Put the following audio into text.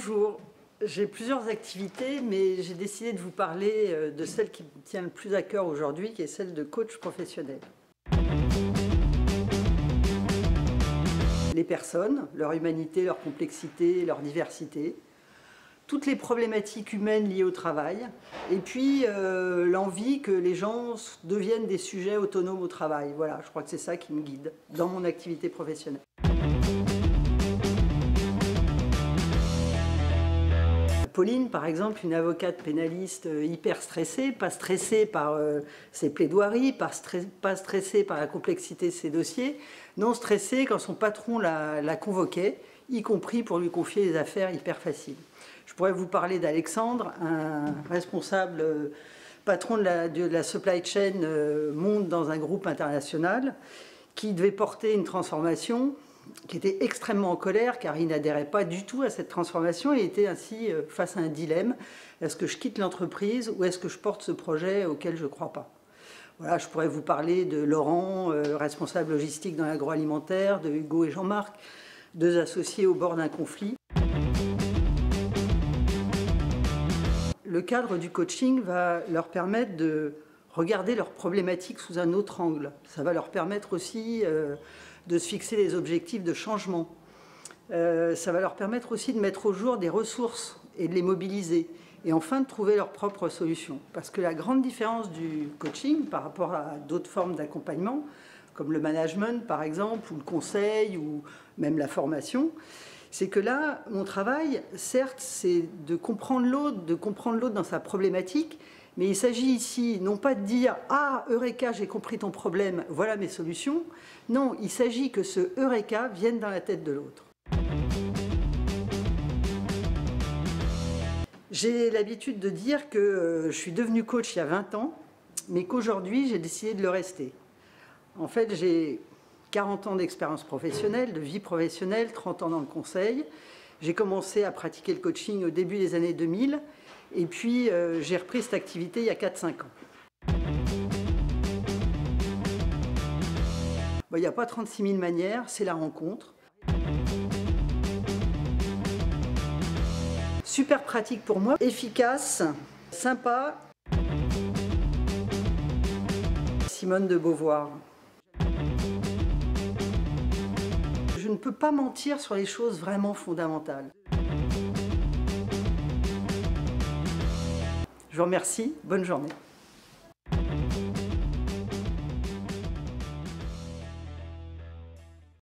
Bonjour, j'ai plusieurs activités, mais j'ai décidé de vous parler de celle qui me tient le plus à cœur aujourd'hui, qui est celle de coach professionnel. Les personnes, leur humanité, leur complexité, leur diversité, toutes les problématiques humaines liées au travail, et puis l'envie que les gens deviennent des sujets autonomes au travail. Voilà, je crois que c'est ça qui me guide dans mon activité professionnelle. Pauline, par exemple, une avocate pénaliste hyper stressée, pas stressée par ses plaidoiries, pas stressée par la complexité de ses dossiers, non stressée quand son patron la convoquait, y compris pour lui confier des affaires hyper faciles. Je pourrais vous parler d'Alexandre, un responsable patron de la supply chain monde dans un groupe international qui devait porter une transformation, qui était extrêmement en colère car il n'adhérait pas du tout à cette transformation et était ainsi face à un dilemme. Est-ce que je quitte l'entreprise ou est-ce que je porte ce projet auquel je ne crois pas? Voilà, je pourrais vous parler de Laurent, responsable logistique dans l'agroalimentaire, de Hugo et Jean-Marc, deux associés au bord d'un conflit. Le cadre du coaching va leur permettre de regarder leurs problématiques sous un autre angle. Ça va leur permettre aussi de se fixer des objectifs de changement. Ça va leur permettre aussi de mettre au jour des ressources et de les mobiliser. Et enfin, de trouver leurs propres solutions. Parce que la grande différence du coaching par rapport à d'autres formes d'accompagnement, comme le management par exemple, ou le conseil, ou même la formation, c'est que là, mon travail, certes, c'est de comprendre l'autre dans sa problématique, mais il s'agit ici non pas de dire « Ah, Eureka, j'ai compris ton problème, voilà mes solutions ». Non, il s'agit que ce Eureka vienne dans la tête de l'autre. J'ai l'habitude de dire que je suis devenue coach il y a 20 ans, mais qu'aujourd'hui, j'ai décidé de le rester. En fait, j'ai 40 ans d'expérience professionnelle, de vie professionnelle, 30 ans dans le conseil. J'ai commencé à pratiquer le coaching au début des années 2000, et puis j'ai repris cette activité il y a 4-5 ans. Bon, il n'y a pas 36 000 manières, c'est la rencontre. Super pratique pour moi, efficace, sympa. Simone de Beauvoir. Je ne peux pas mentir sur les choses vraiment fondamentales. Je vous remercie, bonne journée.